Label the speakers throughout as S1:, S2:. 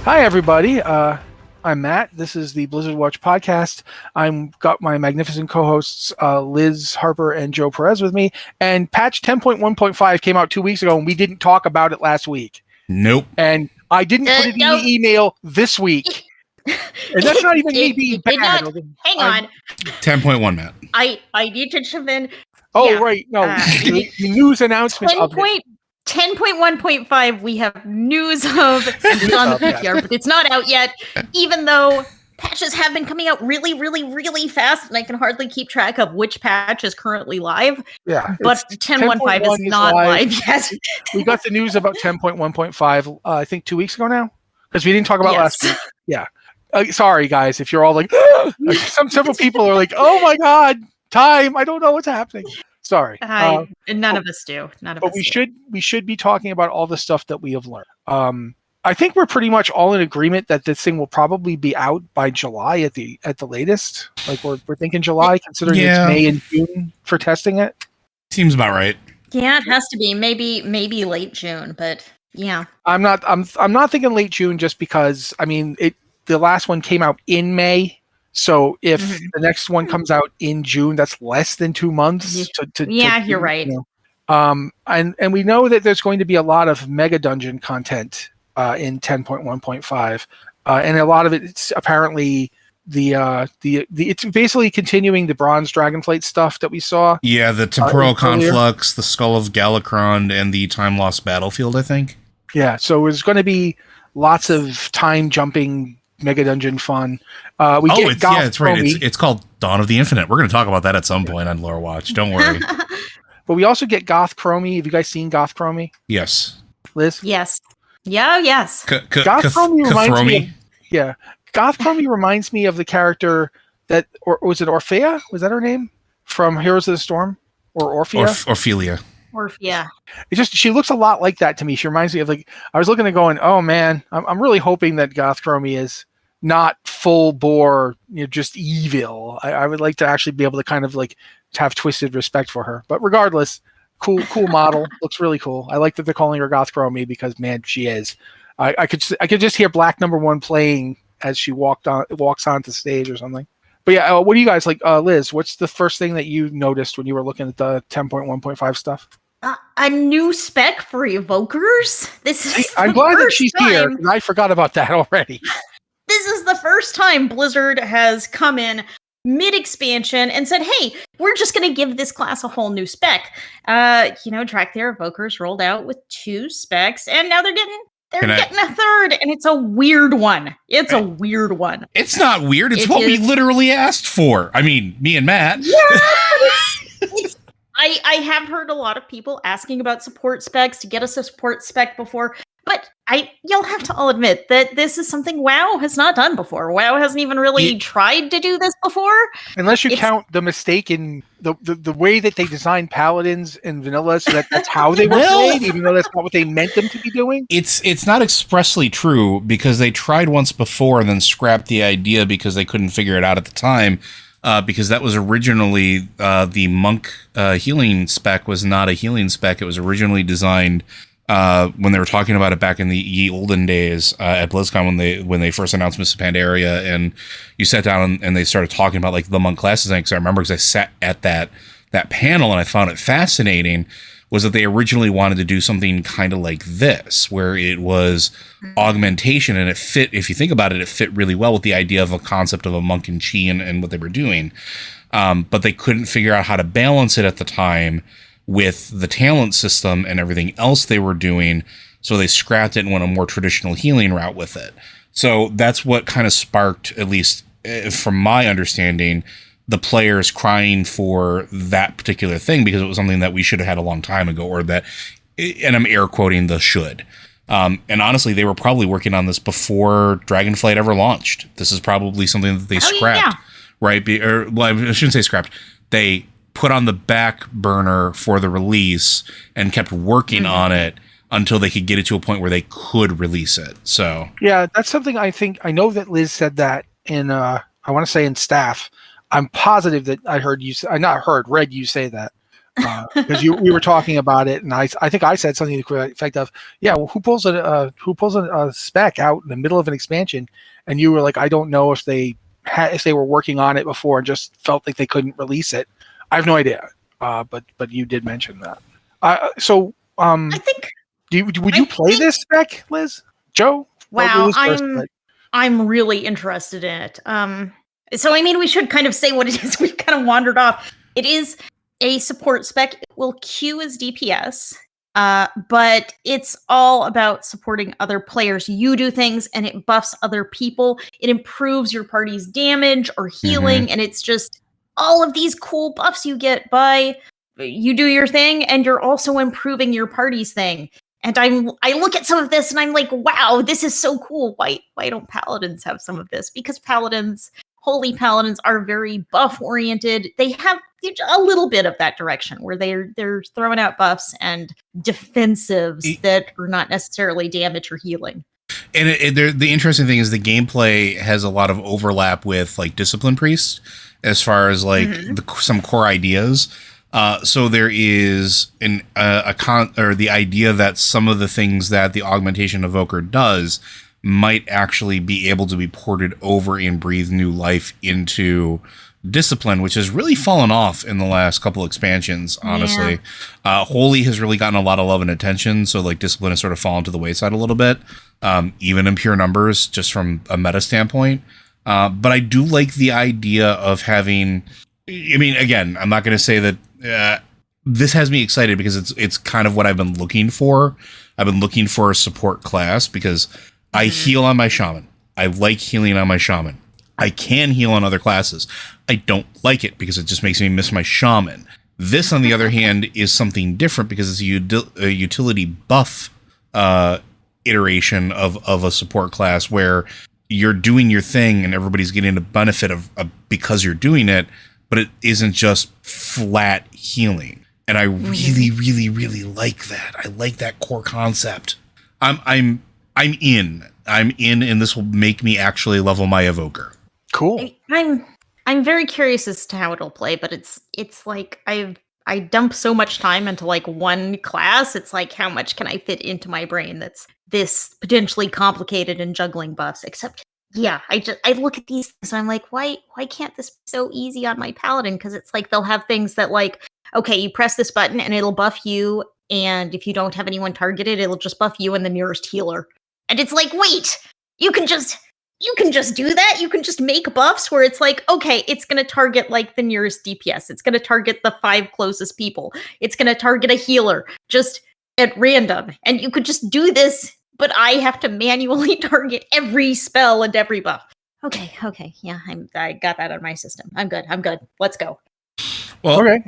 S1: Hi, everybody. I'm Matt. This is the Blizzard Watch podcast. I'm got my magnificent co-hosts Liz Harper and Joe Perez with me. And patch 10.1.5 came out 2 weeks ago, and we didn't talk about it last week.
S2: Nope.
S1: And I didn't put it in the email this week. And that's not even me being bad.
S3: Hang on.
S2: 10.1, Matt.
S3: I need to jump in.
S1: Oh, yeah. Right. No, the news announcement.
S3: 10.1.5, we have news of, and it's on the PTR, but it's not out yet, even though patches have been coming out really, really, really fast, and I can hardly keep track of which patch is currently live.
S1: Yeah.
S3: But 10.1.5 is not live yet.
S1: We got the news about 10.1.5, I think 2 weeks ago now, because we didn't talk about last week. Yeah. Sorry, guys, if you're all like, several people are like, oh my God, time. I don't know what's happening. Sorry.
S3: None of us do.
S1: But we should be talking about all the stuff that we have learned. I think we're pretty much all in agreement that this thing will probably be out by July at the latest. Like we're thinking July, considering it's May and June for testing it.
S2: Seems about right.
S3: Yeah, it has to be maybe late June, but yeah.
S1: I'm not thinking late June just because the last one came out in May. So if the next one comes out in June, that's less than 2 months.
S3: You're right.
S1: And we know that there's going to be a lot of mega dungeon content in 10.1.5, and a lot of it's apparently it's basically continuing the Bronze Dragonflight stuff that we saw.
S2: Yeah, the Temporal Conflux, the Skull of Galakron, and the Time Lost Battlefield, I think. Yeah,
S1: so there's going to be lots of time jumping mega dungeon fun. It's
S2: right. It's called Dawn of the Infinite. We're going to talk about that at some point on Lore Watch. Don't worry.
S1: But we also get Goth Chromie. Have you guys seen Goth Chromie?
S2: Yes.
S1: Liz?
S3: Yes. Yeah. Yes.
S1: Goth Chromie reminds me. Goth Chromie reminds me of the character that, or was it Orphea? Was that her name from Heroes of the Storm, or Orphea?
S2: Orphelia.
S3: Orphea.
S1: She looks a lot like that to me. She reminds me of I was looking at going, oh man, I'm really hoping that Goth Chromie is not full bore, just evil. I would like to actually be able to kind of have twisted respect for her. But regardless, cool model. Looks really cool. I like that they're calling her Goth Chromie because man, she is. I could just hear Black #1 playing as she walks onto stage or something. But yeah, what do you guys like? Liz, what's the first thing that you noticed when you were looking at the 10.1.5 stuff?
S3: A new spec for Evokers.
S1: I'm glad that she's here. I forgot about that already.
S3: This is the first time Blizzard has come in mid-expansion and said, hey, we're just going to give this class a whole new spec. Track their Evokers rolled out with 2 specs, and now they're getting a third, and it's a weird one. It's
S2: not weird. It's what we literally asked for. I mean, me and Matt.
S3: Yeah, I have heard a lot of people asking about support specs to get us a support spec before, but you'll have to all admit that this is something WoW has not done before. WoW hasn't even really tried to do this before.
S1: Unless you count the mistake in the way that they designed paladins in vanilla, so that's how they were played, even though that's not what they meant them to be doing.
S2: It's not expressly true, because they tried once before and then scrapped the idea because they couldn't figure it out at the time. Because that was originally the monk healing spec was not a healing spec. It was originally designed when they were talking about it back in the ye olden days at BlizzCon when they first announced Mists of Pandaria, and you sat down and they started talking about the monk classes. Because I remember, because I sat at that panel and I found it fascinating, was that they originally wanted to do something kind of like this, where it was augmentation, and it fit, if you think about it, it fit really well with the idea of a concept of a monk and chi and what they were doing. But they couldn't figure out how to balance it at the time with the talent system and everything else they were doing. So they scrapped it and went a more traditional healing route with it. So that's what kind of sparked, at least from my understanding, the players crying for that particular thing, because it was something that we should have had a long time ago, or that, and I'm air quoting the should. And honestly, they were probably working on this before Dragonflight ever launched. This is probably something that they scrapped, right? I shouldn't say scrapped. They put on the back burner for the release and kept working on it until they could get it to a point where they could release it. So
S1: yeah, that's something I know that Liz said that in, I want to say in staff. I'm positive that I heard you. Read you say that. because we were talking about it, and I think I said something to the effect of, yeah, well, who pulls a spec out in the middle of an expansion, and you were like, I don't know if they were working on it before and just felt like they couldn't release it. I have no idea, but you did mention that.
S3: I think.
S1: Would you play this spec, Liz? Joe?
S3: Wow, I'm really interested in it. So I mean, we should kind of say what it is. We kind of wandered off. It is a support spec. It will queue as DPS, but it's all about supporting other players. You do things, and it buffs other people. It improves your party's damage or healing, and it's just all of these cool buffs you get by you do your thing, and you're also improving your party's thing. And I look at some of this and I'm like, wow, this is so cool. Why don't paladins have some of this? Because holy paladins are very buff oriented. They have a little bit of that direction where they're throwing out buffs and defensives that are not necessarily damage or healing.
S2: And the interesting thing is the gameplay has a lot of overlap with like Discipline Priest as far as like some core ideas. So there is the idea that some of the things that the Augmentation Evoker does might actually be able to be ported over and breathe new life into Discipline, which has really fallen off in the last couple expansions, honestly. Yeah. Holy has really gotten a lot of love and attention, so like Discipline has sort of fallen to the wayside a little bit, even in pure numbers, just from a meta standpoint. But I do like the idea of having... I mean, again, I'm not going to say that this has me excited because it's kind of what I've been looking for. I've been looking for a support class because I heal on my shaman. I like healing on my shaman. I can heal on other classes. I don't like it because it just makes me miss my shaman. This, on the other hand, is something different because it's a utility buff iteration of a support class where you're doing your thing and everybody's getting the benefit of because you're doing it, but it isn't just flat healing. And I really, really, really like that. I like that core concept. I'm in, and this will make me actually level my Evoker.
S1: Cool.
S3: I'm very curious as to how it'll play, but it's like I dump so much time into like one class. It's like, how much can I fit into my brain that's this potentially complicated and juggling buffs? Except, yeah, I look at these things and I'm like, why can't this be so easy on my paladin? Because it's like they'll have things that like, okay, you press this button and it'll buff you, and if you don't have anyone targeted, it'll just buff you and the nearest healer. And it's like, wait, you can just do that? You can just make buffs where it's like, okay, it's going to target like the nearest DPS. It's going to target the 5 closest people. It's going to target a healer just at random. And you could just do this, but I have to manually target every spell and every buff. Okay. Yeah, I got that out of my system. I'm good. Let's go.
S2: Well,
S1: okay.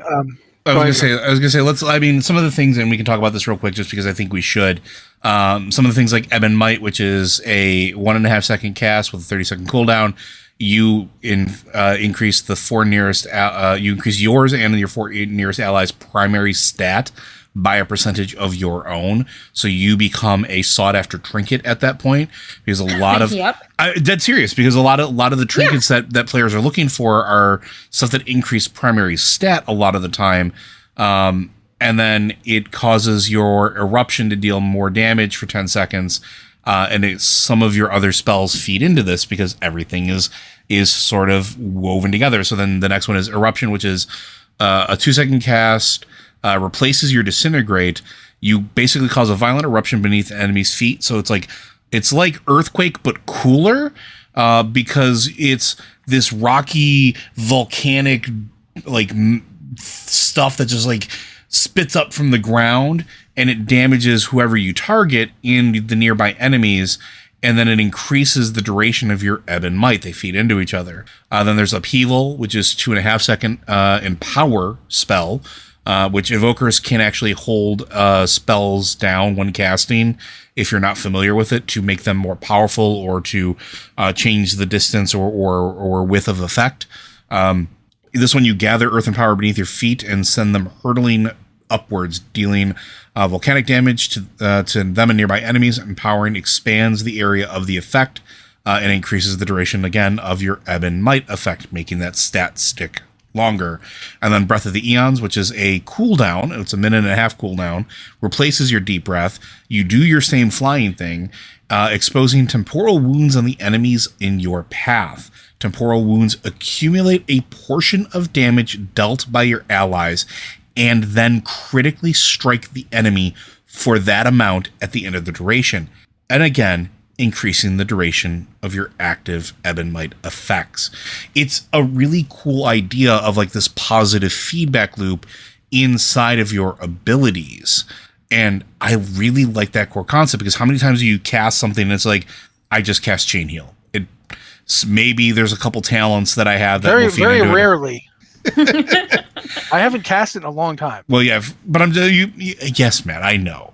S2: I was gonna say, some of the things, and we can talk about this real quick just because I think we should. Some of the things like Ebb and Might, which is a 1.5 second cast with a 30-second cooldown. You increase the 4 nearest, you increase yours and your 4 nearest allies' primary stat by a percentage of your own. So you become a sought after trinket at that point, because a lot of dead serious, because a lot of the trinkets that players are looking for are stuff that increase primary stat a lot of the time. And then it causes your eruption to deal more damage for 10 seconds. And some of your other spells feed into this because everything is sort of woven together. So then the next one is eruption, which is a 2-second cast, replaces your disintegrate. You basically cause a violent eruption beneath the enemy's feet. So it's like earthquake, but cooler, because it's this rocky volcanic like stuff that just like spits up from the ground, and it damages whoever you target in the nearby enemies. And then it increases the duration of your Ebb and Might. They feed into each other. Then there's Upheaval, which is 2.5 second empower spell, which Evokers can actually hold spells down when casting if you're not familiar with it, to make them more powerful or to change the distance or width of effect. This one, you gather earth and power beneath your feet and send them hurtling upwards, dealing volcanic damage to them and nearby enemies. Empowering expands the area of the effect and increases the duration again of your Ebb and Might effect, making that stat stick longer. And then Breath of the Eons, which is a cooldown, it's a 1.5-minute cooldown, replaces your deep breath. You do your same flying thing, exposing temporal wounds on the enemies in your path. Temporal wounds accumulate a portion of damage dealt by your allies and then critically strike the enemy for that amount at the end of the duration. And again, increasing the duration of your active Ebonmite effects. It's a really cool idea of like this positive feedback loop inside of your abilities. And I really like that core concept, because how many times do you cast something and it's like, I just cast Chain Heal? Maybe there's a couple talents that I have that
S1: very rarely. I haven't cast it in a long time.
S2: Well, yeah, but yes, man, I know.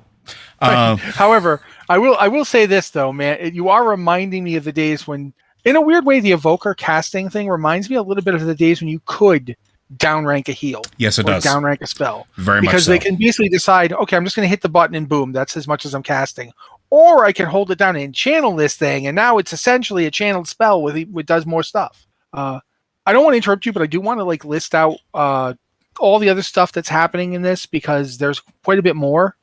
S1: However, I will say this though, man, you are reminding me of the days when, in a weird way, the Evoker casting thing reminds me a little bit of the days when you could downrank a heal.
S2: Yes, it does.
S1: Downrank a spell.
S2: Very much so.
S1: Because they can basically decide, okay, I'm just going to hit the button and boom, that's as much as I'm casting. Or I can hold it down and channel this thing, and now it's essentially a channeled spell with does more stuff. I don't want to interrupt you, but I do want to like list out all the other stuff that's happening in this, because there's quite a bit more.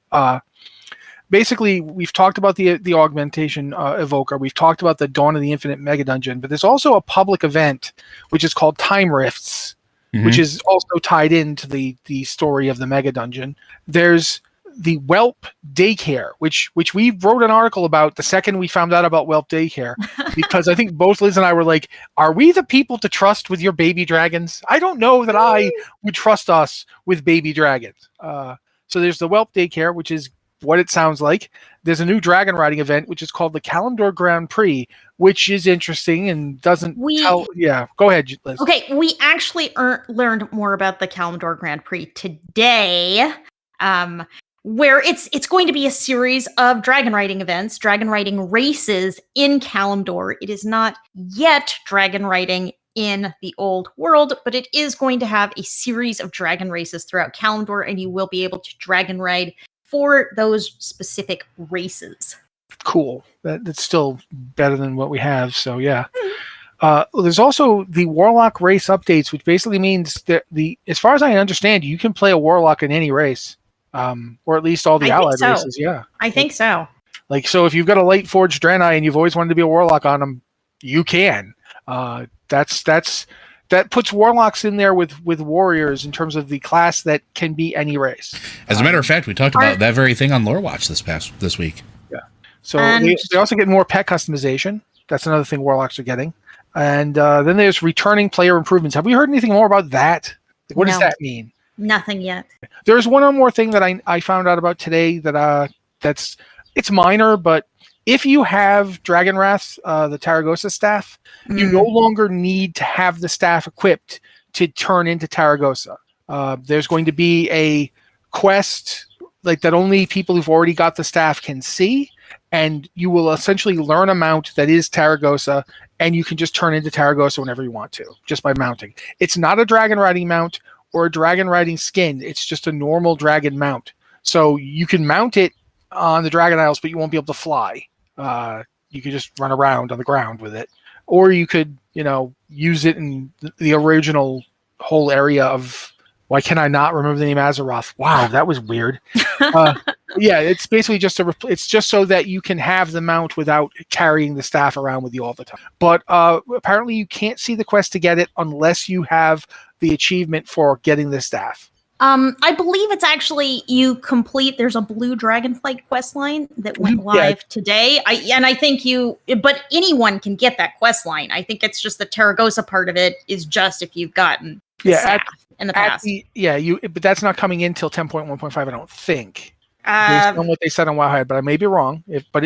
S1: Basically, we've talked about the Augmentation Evoker. We've talked about the Dawn of the Infinite Mega Dungeon, but there's also a public event which is called Time Rifts, which is also tied into the story of the Mega Dungeon. There's the Whelp Daycare, which we wrote an article about the second we found out about Whelp Daycare, because I think both Liz and I were like, are we the people to trust with your baby dragons? I don't know that I would trust us with baby dragons. So there's the Whelp Daycare, which is what it sounds like. There's a new dragon riding event, which is called the Kalimdor Grand Prix, which is interesting and doesn't tell. Yeah, go ahead, Liz.
S3: Okay, we actually learned more about the Kalimdor Grand Prix today. Where it's going to be a series of dragon riding events, dragon riding races in Kalimdor. It is not yet dragon riding in the old world, but it is going to have a series of dragon races throughout Kalimdor, and you will be able to dragon ride for those specific races.
S1: Cool. That's still better than what we have, so yeah. There's also the Warlock race updates, which basically means that as far as I understand, you can play a Warlock in any race. Or at least all the allied races, yeah.
S3: I think so.
S1: Like, so if you've got a Light Forged Draenei and you've always wanted to be a Warlock on them, you can. That puts Warlocks in there with Warriors in terms of the class that can be any race.
S2: As a matter of fact, we talked about that very thing on Lore Watch this week.
S1: Yeah. So they also get more pet customization. That's another thing Warlocks are getting. And then there's returning player improvements. Have we heard anything more about that? What does that mean?
S3: Nothing yet.
S1: There's one more thing that I found out about today that it's minor, but if you have Dragon Wrath, the Taragosa staff, you no longer need to have the staff equipped to turn into Taragosa. There's going to be a quest like that only people who've already got the staff can see, and you will essentially learn a mount that is Taragosa, and you can just turn into Taragosa whenever you want to, just by mounting. It's not a dragon riding mount or a dragon riding skin. It's just a normal dragon mount. So you can mount it on the Dragon Isles, but you won't be able to fly. You could just run around on the ground with it. Or you could, use it in the original whole area of, why can I not remember the name Azeroth? Wow, that was weird. Yeah, it's basically it's just so that you can have the mount without carrying the staff around with you all the time. But apparently you can't see the quest to get it unless you have the achievement for getting the staff.
S3: I believe it's actually there's a blue dragonflight quest line that went live today. I think but anyone can get that quest line. I think it's just the Taragosa part of it is just if you've gotten the staff in the past.
S1: But that's not coming in till 10.1.5, I don't think. Based on what they said on Wowhead, but I may be wrong. But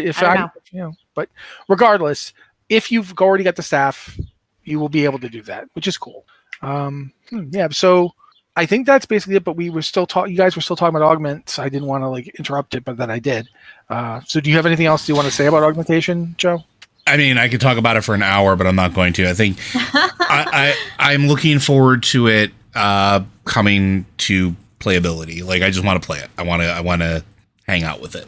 S1: regardless, if you've already got the staff, you will be able to do that, which is cool. So I think that's basically it. But we were still you guys were still talking about augments. I didn't want to interrupt it, but then I did. So do you have anything else you want to say about augmentation, Joe?
S2: I mean, I could talk about it for an hour, but I'm not going to. I think I'm looking forward to it coming to playability. I just want to play it. I want to hang out with it.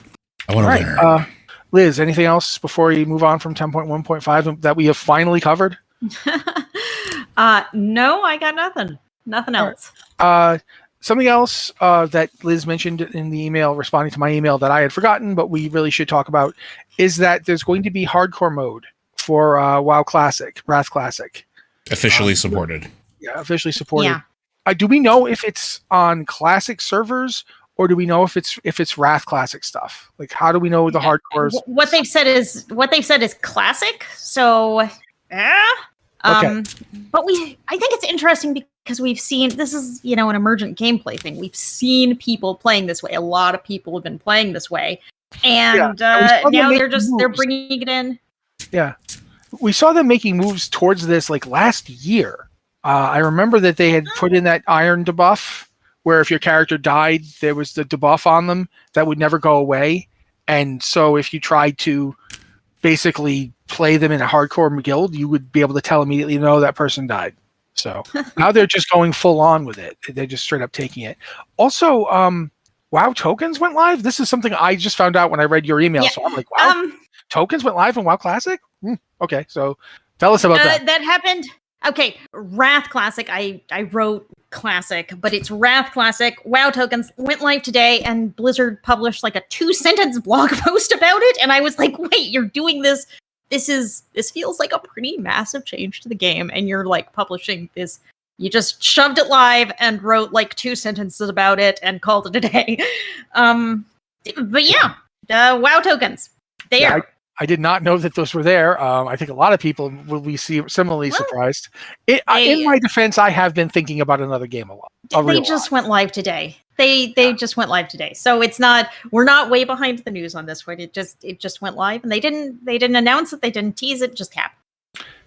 S2: I want to learn.
S1: Liz, anything else before you move on from 10.1.5 that we have finally covered?
S3: No, I got nothing. Nothing
S1: All right.
S3: else.
S1: Something else that Liz mentioned in the email, responding to my email that I had forgotten, but we really should talk about, is that there's going to be hardcore mode for WoW Classic, Wrath Classic.
S2: Officially supported.
S1: Yeah, officially supported.
S3: Yeah.
S1: Do we know if it's on Classic servers, or do we know if it's Wrath Classic stuff? Like, how do we know the hardcore?
S3: What they've said is classic. So, yeah.
S1: Okay.
S3: But I think it's interesting because we've seen, this is, an emergent gameplay thing. We've seen people playing this way. A lot of people have been playing this way. And now they're bringing it in.
S1: Yeah. We saw them making moves towards this like last year. I remember that they had put in that iron debuff where if your character died, there was the debuff on them that would never go away. And so if you tried to basically play them in a hardcore guild, you would be able to tell immediately, no, that person died. So now they're just going full on with it. They're just straight up taking it. Also, WoW tokens went live. This is something I just found out when I read your email. Yeah. So I'm like, wow, tokens went live in WoW Classic? Okay, so tell us about that.
S3: That happened. Okay, Wrath Classic. I wrote Classic, but it's Wrath Classic. WoW tokens went live today, and Blizzard published like a 2-sentence blog post about it. And I was like, wait, you're doing this? This feels like a pretty massive change to the game, and you're like publishing this. You just shoved it live and wrote like 2 sentences about it and called it a day. But yeah, WoW tokens. They are.
S1: I did not know that those were there. I think a lot of people will be similarly surprised. In my defense, I have been thinking about another game a lot.
S3: They just went live today. They just went live today. So it's not, we're not way behind the news on this one. It just went live, and they didn't announce it. They didn't tease it. Just happened.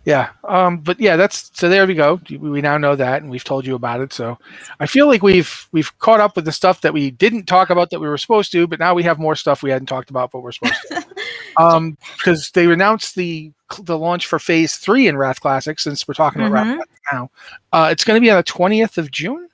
S1: Yeah. But yeah, so there we go. We now know that, and we've told you about it. So I feel like we've caught up with the stuff that we didn't talk about that we were supposed to, but now we have more stuff we hadn't talked about, but we're supposed to. Because they announced the launch for Phase 3 in Wrath Classic, since we're talking about Wrath Classic now. It's going to be on the 20th of June.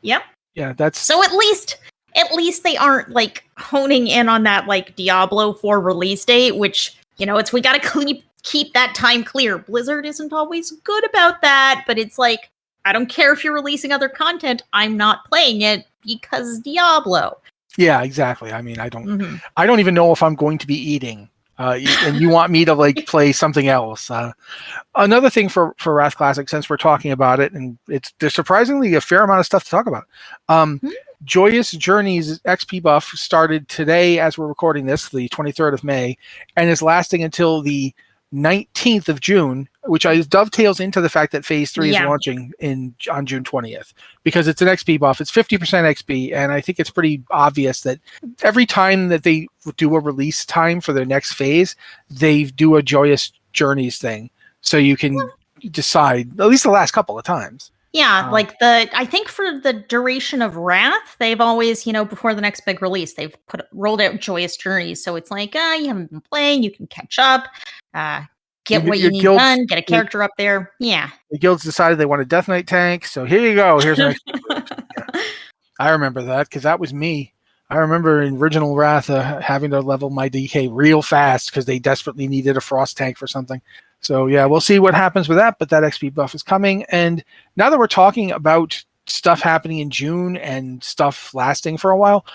S3: Yep.
S1: Yeah, that's
S3: so. At least they aren't like honing in on that like Diablo 4 release date, which we got to keep that time clear. Blizzard isn't always good about that, but it's like, I don't care if you're releasing other content. I'm not playing it because Diablo.
S1: Yeah, exactly. I mean, I don't even know if I'm going to be eating, and you want me to like play something else. Another thing for Wrath Classic, since we're talking about it, and there's surprisingly a fair amount of stuff to talk about. Joyous Journeys XP buff started today as we're recording this, the 23rd of May, and is lasting until the 19th of June, which dovetails into the fact that Phase 3 is launching on June 20th, because it's an XP buff. It's 50% XP, and I think it's pretty obvious that every time that they do a release time for their next phase, they do a Joyous Journeys thing, so you can decide, at least the last couple of times.
S3: Yeah, I think for the duration of Wrath, they've always, before the next big release, they've rolled out Joyous Journeys. So it's like, you haven't been playing, you can catch up, get what you need done, get a character up there. Yeah.
S1: The guilds decided they want a Death Knight tank, so here you go. Here's an I remember that, because that was me. I remember in original Wrath having to level my DK real fast because they desperately needed a Frost tank for something. So yeah, we'll see what happens with that, but that XP buff is coming. And now that we're talking about stuff happening in June and stuff lasting for a while,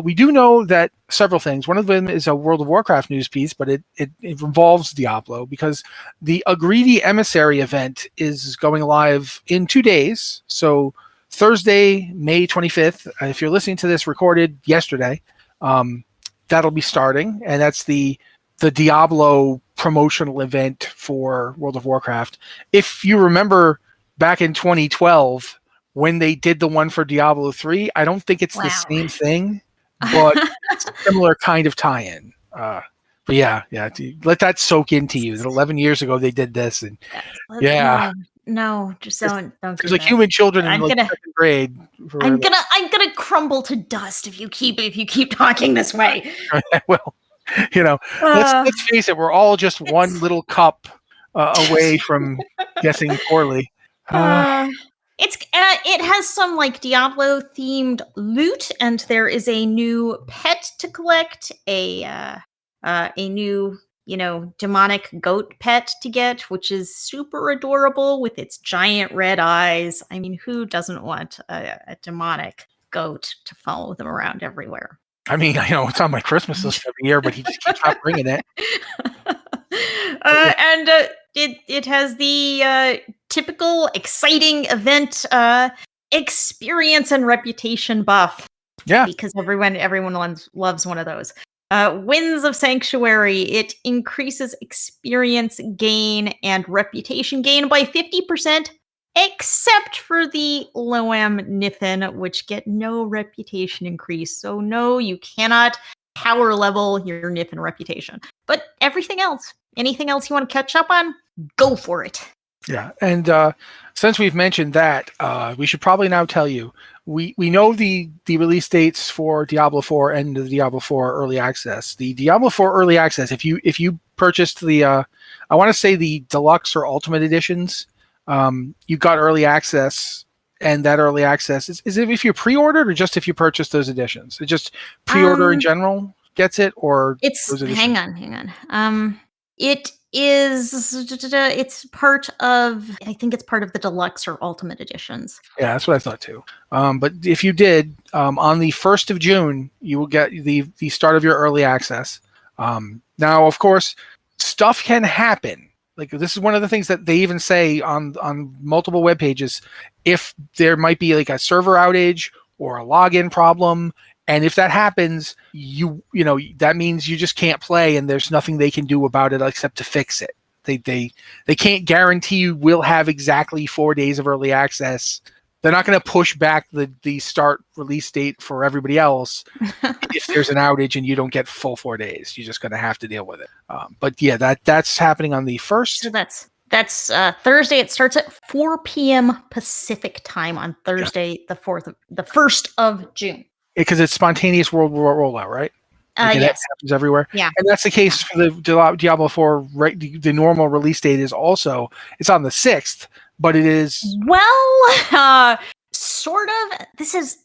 S1: we do know that several things. One of them is a World of Warcraft news piece, but it involves Diablo, because the Agreedy Emissary event is going live in 2 days. So Thursday, May 25th, if you're listening to this recorded yesterday, that'll be starting, and that's the Diablo promotional event for World of Warcraft. If you remember back in 2012 when they did the one for Diablo 3, I don't think it's the same thing, but it's a similar kind of tie-in. But yeah, let that soak into you. That 11 years ago they did this, and
S3: no, just don't.
S1: There's like human children in second grade.
S3: I'm gonna crumble to dust if you keep talking this way.
S1: Well. Let's face it, we're all just one little cup away from guessing poorly.
S3: It has some like Diablo themed loot, and there is a new pet to collect, a new demonic goat pet to get, which is super adorable with its giant red eyes. I mean, who doesn't want a demonic goat to follow them around everywhere?
S1: I mean, I know it's on my Christmas list every year, but he just keeps not bringing it.
S3: And it has the typical exciting event experience and reputation buff.
S1: Yeah.
S3: Because everyone loves one of those. Winds of Sanctuary, it increases experience gain and reputation gain by 50%, except for the Loam Niffin, which get no reputation increase. So no, you cannot power level your Niffin reputation. But everything else, anything else you want to catch up on, go for it.
S1: Yeah, and since we've mentioned that, we should probably now tell you, we know the release dates for Diablo 4 and the Diablo 4 early access. The Diablo 4 early access, if you purchased the, I want to say the deluxe or ultimate editions, you got early access, and that early access is it if you pre-ordered or just if you purchased those editions? It just pre-order in general gets it, or those editions?
S3: Hang on. It's part of, I think it's part of the deluxe or ultimate editions.
S1: Yeah, that's what I thought too. But if you did, on the 1st of June, you will get the start of your early access. Now, of course, stuff can happen. Like, this is one of the things that they even say on multiple web pages. If there might be like a server outage or a login problem, and if that happens, you know that means you just can't play, and there's nothing they can do about it except to fix it. They can't guarantee you will have exactly 4 days of early access. They're not going to push back the start release date for everybody else if there's an outage and you don't get full 4 days. You're just going to have to deal with it. But yeah, that's happening on the 1st.
S3: So that's Thursday. It starts at 4 p.m. Pacific time on Thursday, the 1st of June.
S1: Because it's spontaneous world rollout, right? Like
S3: Yes.
S1: It happens everywhere.
S3: Yeah.
S1: And that's the case for the Diablo 4. Right, the normal release date is also, it's on the 6th, but it is...
S3: Well, sort of. This has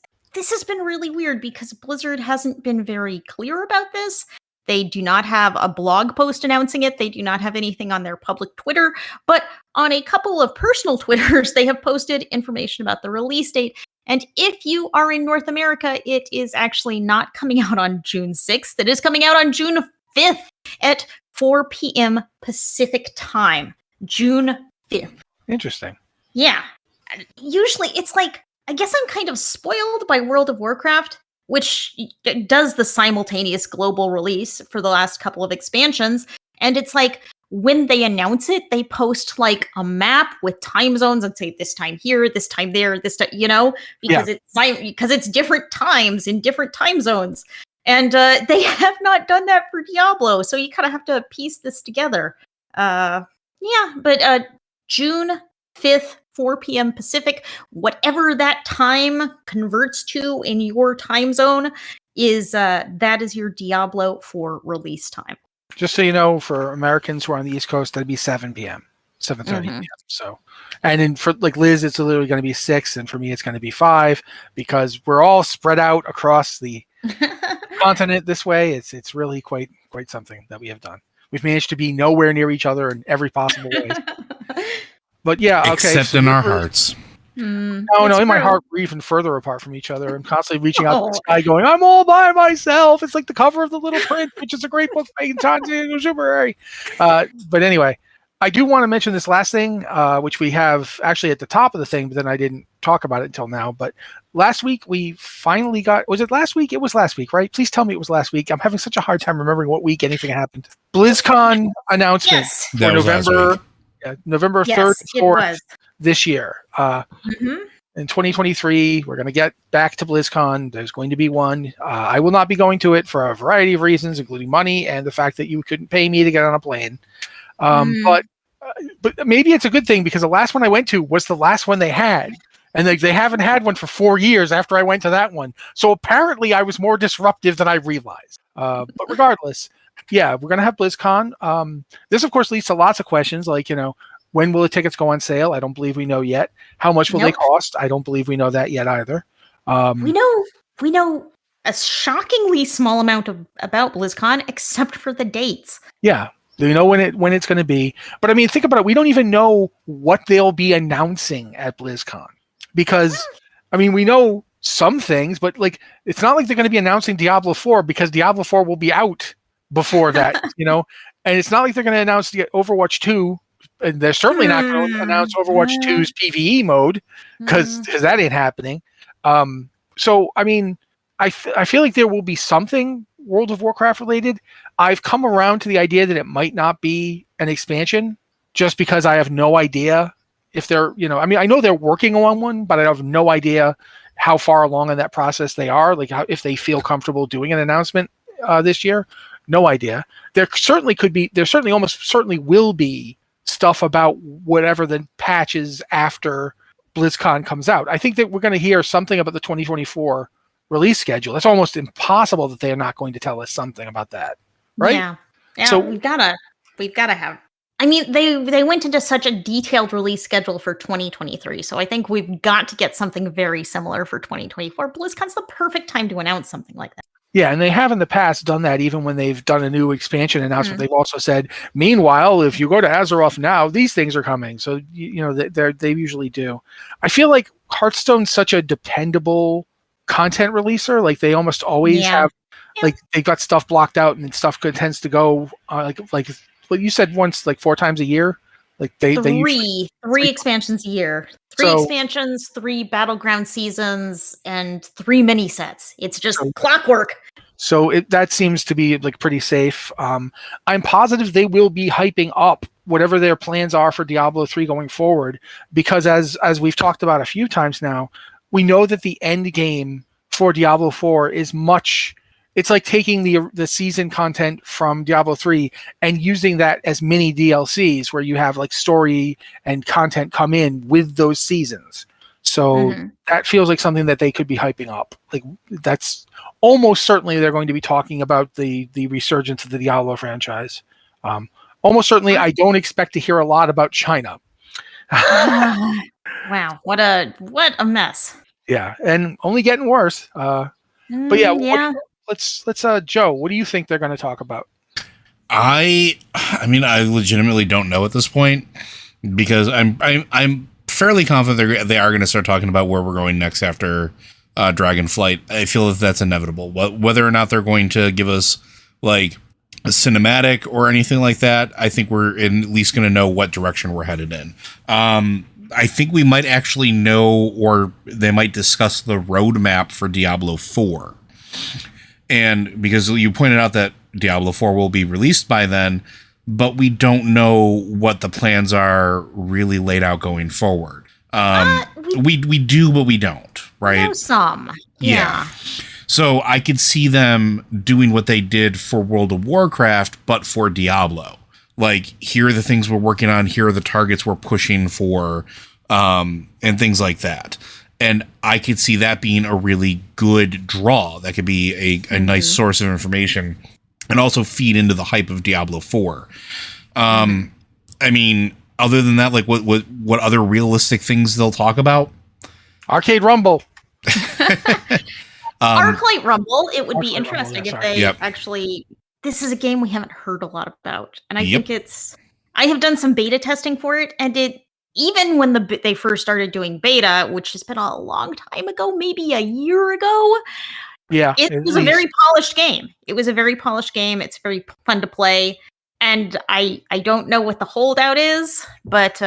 S3: been really weird because Blizzard hasn't been very clear about this. They do not have a blog post announcing it. They do not have anything on their public Twitter. But on a couple of personal Twitters, they have posted information about the release date. And if you are in North America, it is actually not coming out on June 6th. It is coming out on June 5th at 4 p.m. Pacific time. June 5th.
S1: Interesting.
S3: Yeah. Usually it's like, I guess I'm kind of spoiled by World of Warcraft, which does the simultaneous global release for the last couple of expansions. And it's like, when they announce it, they post like a map with time zones and say this time here, this time there, this time, because it's different times in different time zones. And they have not done that for Diablo. So you kind of have to piece this together. But June 5th, 4 p.m. Pacific, whatever that time converts to in your time zone is that is your Diablo 4 release time.
S1: Just so you know, for Americans who are on the East Coast, that'd be 7 p.m., 7:30 p.m. So, and then for like Liz, it's literally going to be 6, and for me, it's going to be 5 because we're all spread out across the continent this way. It's really quite something that we have done. We've managed to be nowhere near each other in every possible way. But yeah, okay.
S2: Except in our hearts.
S1: No, in my heart, we're even further apart from each other. I'm constantly reaching out to the sky going, I'm all by myself. It's like the cover of The Little Prince, which is a great book by Tanzi Exuberary. But anyway, I do want to mention this last thing, which we have actually at the top of the thing, but then I didn't talk about it until now. But last week, we finally got, was it last week? It was last week, right? Please tell me it was last week. I'm having such a hard time remembering what week anything happened. BlizzCon announcement for November 3rd and 4th this year. In 2023, we're going to get back to BlizzCon. There's going to be one. I will not be going to it for a variety of reasons, including money and the fact that you couldn't pay me to get on a plane. But maybe it's a good thing because the last one I went to was the last one they had. And they haven't had one for 4 years after I went to that one. So apparently I was more disruptive than I realized. But regardless, yeah, we're going to have BlizzCon. This, of course, leads to lots of questions like, when will the tickets go on sale? I don't believe we know yet. How much will they cost? I don't believe we know that yet either.
S3: We know a shockingly small amount about BlizzCon, except for the dates.
S1: Yeah. Do you know when it's going to be? But I mean, think about it. We don't even know what they'll be announcing at BlizzCon because, I mean, we know some things, but like it's not like they're going to be announcing Diablo 4 because Diablo 4 will be out before that, and it's not like they're going to announce the Overwatch 2, and they're certainly not going to announce Overwatch 2's PvE mode because that ain't happening. So I mean, I feel like there will be something World of Warcraft related. I've come around to the idea that it might not be an expansion just because I have no idea if they're, I mean, I know they're working on one, but I have no idea how far along in that process they are, like if they feel comfortable doing an announcement this year. No idea. There certainly almost certainly will be stuff about whatever the patches after BlizzCon comes out. I think that we're going to hear something about the 2024 release schedule. It's almost impossible that they are not going to tell us something about that, right?
S3: Yeah.
S1: So
S3: we've got to have. I mean, they went into such a detailed release schedule for 2023, so I think we've got to get something very similar for 2024. BlizzCon's the perfect time to announce something like that.
S1: Yeah, and they have in the past done that even when they've done a new expansion announcement. They've also said, meanwhile, if you go to Azeroth now, these things are coming. So, they usually do. I feel like Hearthstone's such a dependable content releaser. Like they almost always have, like they've got stuff blocked out and stuff tends to go like what you said once, like 4 times a year. Like they
S3: three expansions a year, three expansions, 3 battleground seasons, and 3 mini sets. It's just clockwork.
S1: So that seems to be like pretty safe. I'm positive they will be hyping up whatever their plans are for Diablo 3 going forward, because as we've talked about a few times now, we know that the end game for Diablo 4 is it's like taking the season content from Diablo 3 and using that as mini DLCs where you have like story and content come in with those seasons. So that feels like something that they could be hyping up. Like that's almost certainly they're going to be talking about the resurgence of the Diablo franchise. Almost certainly I don't expect to hear a lot about China.
S3: Wow, what a mess.
S1: Yeah, and only getting worse. But yeah. Let's Joe, what do you think they're going to talk about?
S2: I mean, I legitimately don't know at this point because I'm fairly confident they are going to start talking about where we're going next after Dragonflight. I feel that that's inevitable. Whether or not they're going to give us like a cinematic or anything like that, I think we're at least going to know what direction we're headed in. I think we might actually know, or they might discuss the roadmap for Diablo 4. And because you pointed out that Diablo 4 will be released by then, but we don't know what the plans are really laid out going forward. We do, but we don't, right?
S3: Know some. Yeah.
S2: So I could see them doing what they did for World of Warcraft, but for Diablo. Like, here are the things we're working on, here are the targets we're pushing for, and things like that. And I could see that being a really good draw. That could be a nice source of information and also feed into the hype of Diablo 4. I mean, other than that, like what other realistic things they'll talk about?
S1: Arcade Rumble.
S3: Arclight Rumble. It would be
S1: Arclight
S3: interesting
S1: Rumble,
S3: if they actually. This is a game we haven't heard a lot about, and I think I have done some beta testing for it, and even when they first started doing beta, which has been a long time ago, maybe a year ago.
S1: Yeah,
S3: it was a very polished game. It was a very polished game. It's very fun to play, and I don't know what the holdout is, but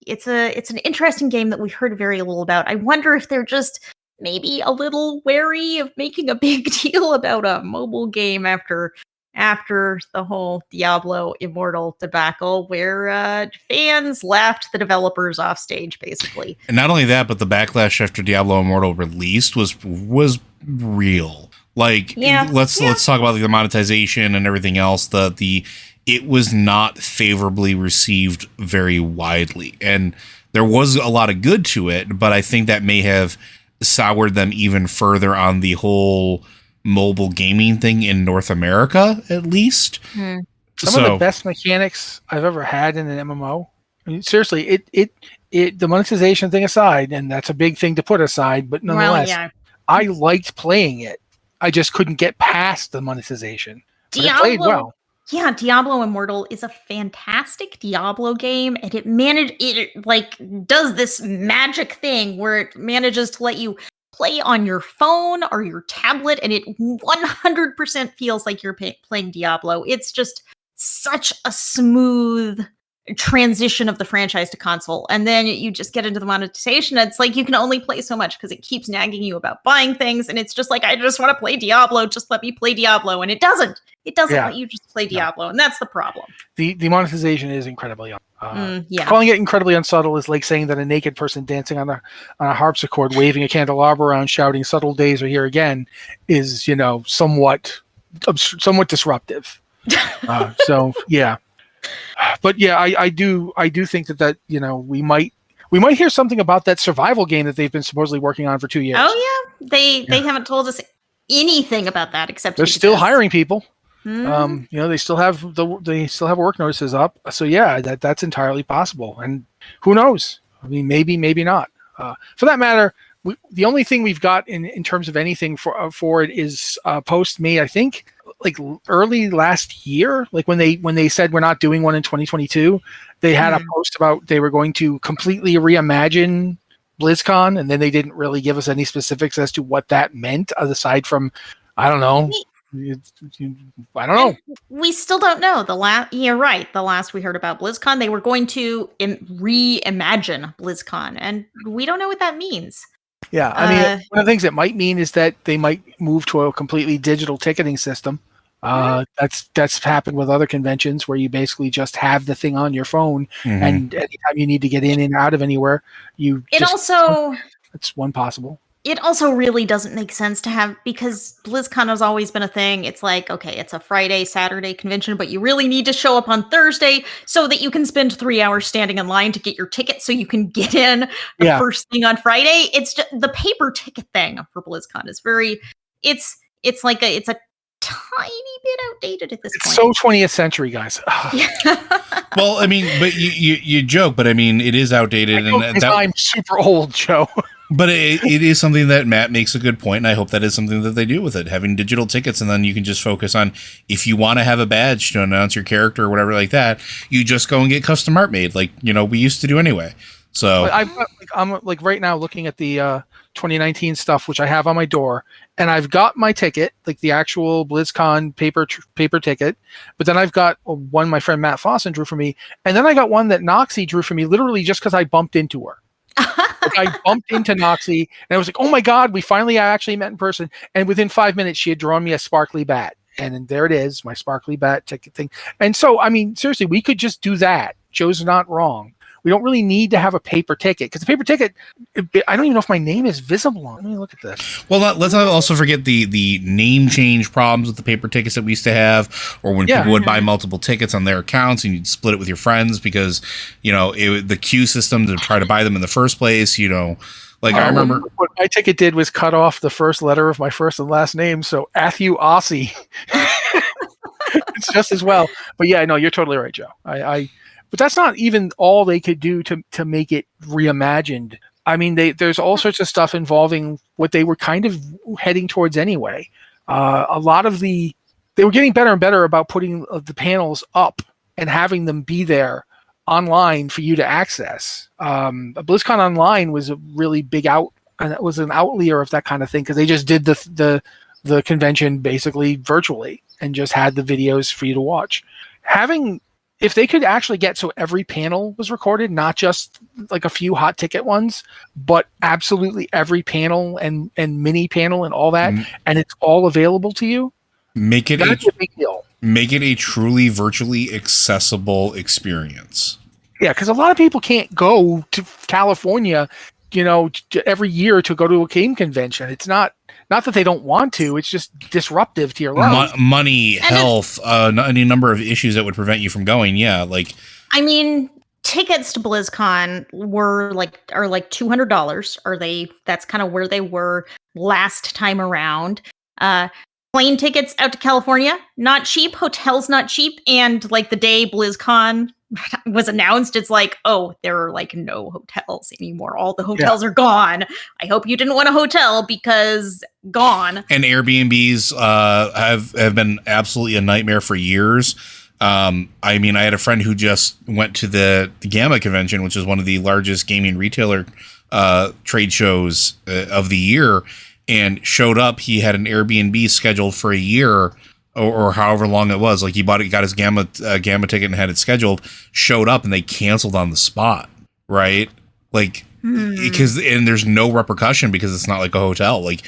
S3: it's an interesting game that we've heard very little about. I wonder if they're just maybe a little wary of making a big deal about a mobile game after the whole Diablo Immortal debacle, where fans laughed the developers off stage, basically.
S2: And not only that, but the backlash after Diablo Immortal released was real. Like, let's talk about the monetization and everything else. It was not favorably received very widely, and there was a lot of good to it, but I think that may have soured them even further on the whole mobile gaming thing in North America, at least.
S1: Some of the best mechanics I've ever had in an MMO. I mean, seriously, the monetization thing aside, and that's a big thing to put aside, but nonetheless, I liked playing it. I just couldn't get past the monetization. But it played well.
S3: Yeah, Diablo Immortal is a fantastic Diablo game, and it like does this magic thing where it manages to let you play on your phone or your tablet, and it 100% feels like you're playing Diablo. It's just such a smooth transition of the franchise to console, and then you just get into the monetization. It's like you can only play so much because it keeps nagging you about buying things, and it's just like, I just want to play Diablo, just let me play Diablo, and it doesn't
S1: Yeah.
S3: let you just play Diablo, and that's the problem.
S1: The monetization is incredibly
S3: Yeah.
S1: calling it incredibly unsubtle is like saying that a naked person dancing on a harpsichord, waving a candelabra around, shouting "subtle days are here again" is, somewhat disruptive. So yeah. But yeah, I do think that we might hear something about that survival game that they've been supposedly working on for 2 years.
S3: Oh yeah, they haven't told us anything about that except
S1: They're still hiring people.
S3: Mm.
S1: They still have work notices up. So yeah, that's entirely possible. And who knows? I mean, maybe not. For that matter, the only thing we've got in terms of anything for it is post May, I think, like early last year, like when they said we're not doing one in 2022, they had a post about they were going to completely reimagine BlizzCon, and then they didn't really give us any specifics as to what that meant, aside from, I don't know. I don't know.
S3: We still don't know. You're right. The last we heard about BlizzCon, they were going to reimagine BlizzCon, and we don't know what that means.
S1: Yeah, I mean, one of the things it might mean is that they might move to a completely digital ticketing system. That's happened with other conventions where you basically just have the thing on your phone, and anytime you need to get in and out of anywhere, it's one possible.
S3: It also really doesn't make sense to have, because BlizzCon has always been a thing. It's like, okay, it's a Friday, Saturday convention, but you really need to show up on Thursday so that you can spend 3 hours standing in line to get your ticket so you can get in the first thing on Friday. It's just the paper ticket thing for BlizzCon is it's a tiny bit outdated at this point.
S1: It's so 20th century, guys.
S2: Well, I mean, but you joke, but I mean, it is outdated.
S1: I'm super old, Joe.
S2: But it is something that Matt makes a good point, and I hope that is something that they do with it, having digital tickets, and then you can just focus on, if you want to have a badge to announce your character or whatever like that, you just go and get custom art made, like we used to do anyway. So
S1: I'm like right now looking at the 2019 stuff, which I have on my door, and I've got my ticket, like the actual BlizzCon paper ticket, but then I've got one my friend Matt Fossen drew for me, and then I got one that Noxie drew for me, literally just because I bumped into her. Like I bumped into Noxie, and I was like, "Oh my God, we finally actually met in person!" And within 5 minutes, she had drawn me a sparkly bat, and then there it is, my sparkly bat ticket thing. And so, I mean, seriously, we could just do that. Joe's not wrong. We don't really need to have a paper ticket, because the paper ticket, I don't even know if my name is visible on. Let me look at this.
S2: Well, let's not also forget the name change problems with the paper tickets that we used to have, or when people would buy multiple tickets on their accounts and you'd split it with your friends because, the queue system to try to buy them in the first place, Like I remember
S1: what my ticket did was cut off the first letter of my first and last name, so Athu Aussie. It's just as well. But yeah, no, you're totally right, Joe. But that's not even all they could do to make it reimagined. I mean, there's all sorts of stuff involving what they were kind of heading towards anyway. A lot of they were getting better and better about putting the panels up and having them be there online for you to access. BlizzCon Online was a really big and it was an outlier of that kind of thing, because they just did the convention basically virtually and just had the videos for you to watch. If they could actually get so every panel was recorded, not just like a few hot ticket ones, but absolutely every panel and mini panel and all that, and it's all available to you, that's a big deal.
S2: Make it a truly virtually accessible experience.
S1: Yeah, because a lot of people can't go to California, every year to go to a game convention. It's not that they don't want to, it's just disruptive to your life.
S2: Money, health, any number of issues that would prevent you from going. Yeah,
S3: I mean, tickets to BlizzCon are like $200. That's kind of where they were last time around. Plane tickets out to California, not cheap. Hotels, not cheap. And like the day BlizzCon was announced, it's like, oh, there are like no hotels anymore. All the hotels are gone. I hope you didn't want a hotel because gone.
S2: And Airbnbs have been absolutely a nightmare for years. I mean, I had a friend who just went to the Gamma convention, which is one of the largest gaming retailer trade shows of the year, and showed up. He had an Airbnb scheduled for a year or however long it was. Like he got his Gamma ticket and had it scheduled, showed up, and they canceled on the spot. Right. Like, because there's no repercussion because it's not like a hotel. Like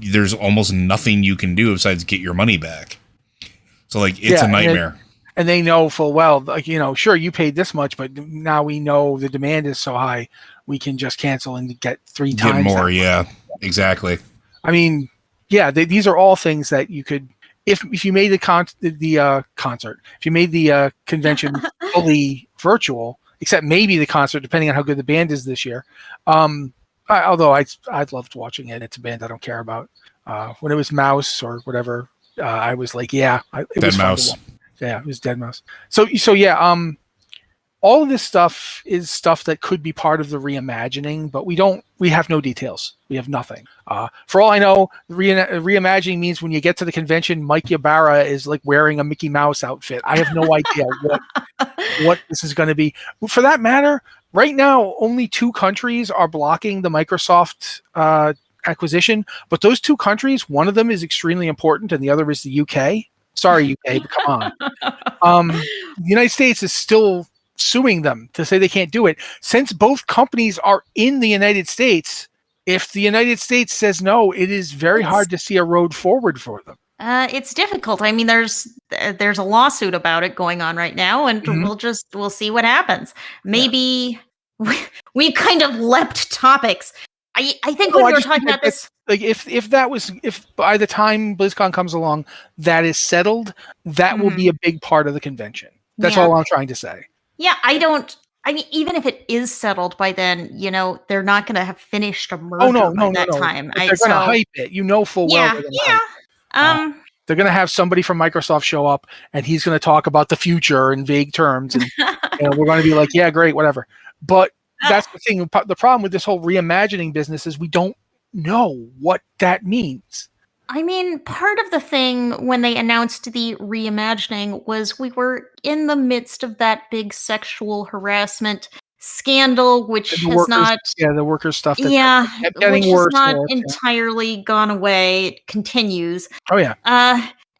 S2: there's almost nothing you can do besides get your money back. So like, it's a nightmare.
S1: And they know full well, like, sure, you paid this much, but now we know the demand is so high, we can just cancel and get three times
S2: more. Yeah, exactly.
S1: I mean, yeah, these are all things that you could, if you made the concert, if you made the convention fully virtual, except maybe the concert, depending on how good the band is this year. Although I loved watching it. It's a band I don't care about. When it was Mouse or whatever, I was like, it was
S2: Mouse.
S1: Fun to watch. Yeah, it was Dead Mouse. So yeah, all of this stuff is stuff that could be part of the reimagining, but we have no details. We have nothing. For all I know, reimagining means when you get to the convention, Mike Ybarra is like wearing a Mickey Mouse outfit. I have no idea what this is going to be. For that matter, right now, only 2 countries are blocking the Microsoft acquisition, but those 2 countries, one of them is extremely important and the other is the UK. Sorry, UK, but come on. The United States is still suing them to say they can't do it. Since both companies are in the United States, if the United States says no, it is very hard to see a road forward for them.
S3: It's difficult. I mean, there's a lawsuit about it going on right now, and we'll see what happens. Maybe we kind of leapt topics. I think when we were talking about this,
S1: like if by the time BlizzCon comes along, that is settled, that will be a big part of the convention. That's all I'm trying to say.
S3: Yeah, I mean, even if it is settled by then, they're not going to have finished a merger by that time.
S1: They're going to hype it. Full well. They're going to have somebody from Microsoft show up, and he's going to talk about the future in vague terms, and we're going to be like, yeah, great, whatever. But that's the thing. The problem with this whole reimagining business is we don't know what that means.
S3: I mean, part of the thing when they announced the reimagining was we were in the midst of that big sexual harassment scandal, which has not...
S1: Yeah, the worker stuff.
S3: Which has not entirely gone away. It continues.
S1: Oh, yeah.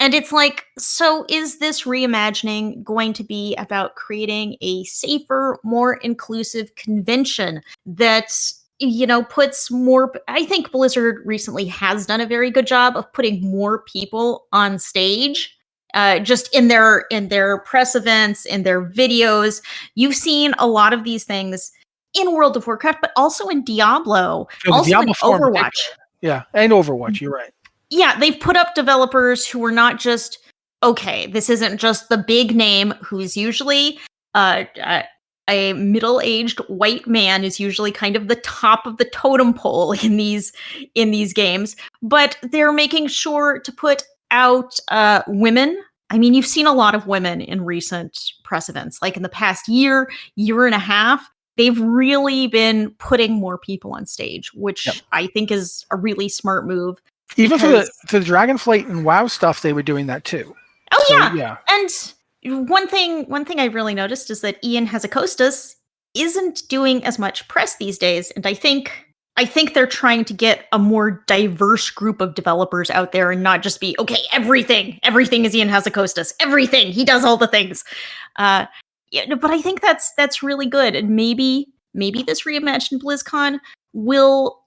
S3: And it's like, so is this reimagining going to be about creating a safer, more inclusive convention that... puts more... I think Blizzard recently has done a very good job of putting more people on stage, just in their press events, in their videos. You've seen a lot of these things in World of Warcraft, but also in Diablo, also in Overwatch.
S1: Yeah, and Overwatch, you're right.
S3: Yeah, they've put up developers who are not just, okay, this isn't just the big name who's usually... a middle-aged white man is usually kind of the top of the totem pole in these games, but they're making sure to put out women. I mean, you've seen a lot of women in recent press events, like in the past year and a half. They've really been putting more people on stage, which I think is a really smart move.
S1: Even for the Dragonflight and WoW stuff, they were doing that too.
S3: Oh, so, yeah. And one thing I really noticed is that Ian Hazzikostas isn't doing as much press these days, and I think they're trying to get a more diverse group of developers out there and not just be, okay, everything is Ian Hazzikostas, everything, he does all the things. But I think that's really good, and maybe this reimagined BlizzCon will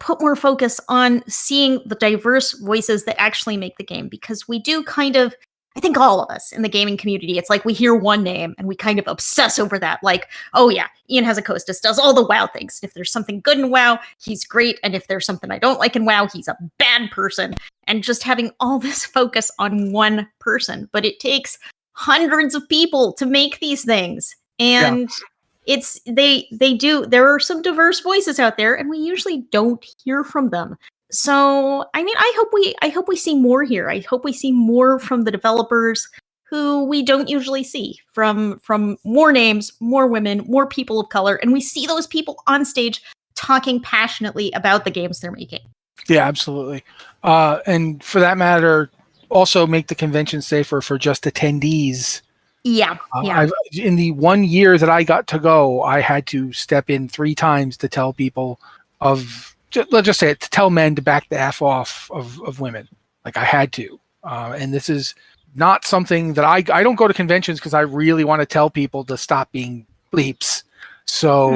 S3: put more focus on seeing the diverse voices that actually make the game, because we do kind of... I think all of us in the gaming community, it's like we hear one name and we kind of obsess over that. Like, oh yeah, Ian Hazzikostas does all the WoW things. If there's something good in WoW, he's great. And if there's something I don't like in WoW, he's a bad person. And just having all this focus on one person. But it takes hundreds of people to make these things. And there are some diverse voices out there, and we usually don't hear from them. So, I mean, I hope we see more here. I hope we see more from the developers who we don't usually see from more names, more women, more people of color, and we see those people on stage talking passionately about the games they're making.
S1: Yeah, absolutely. And for that matter, also make the convention safer for just attendees.
S3: Yeah.
S1: In the 1 year that I got to go, I had to step in 3 times to tell people let's just say it, to tell men to back the F off of women. Like I had to. And this is not something that I don't go to conventions because I really want to tell people to stop being bleeps. So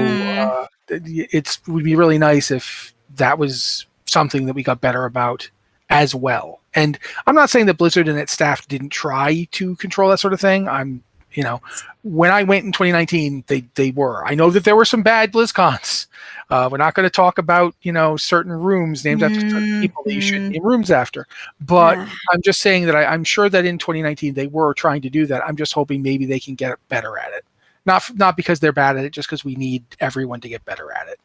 S1: it would be really nice if that was something that we got better about as well. And I'm not saying that Blizzard and its staff didn't try to control that sort of thing. When I went in 2019, they were. I know that there were some bad BlizzCons. We're not going to talk about, certain rooms named after certain people that you shouldn't name rooms after. But I'm just saying that I'm sure that in 2019 they were trying to do that. I'm just hoping maybe they can get better at it. Not because they're bad at it, just because we need everyone to get better at it.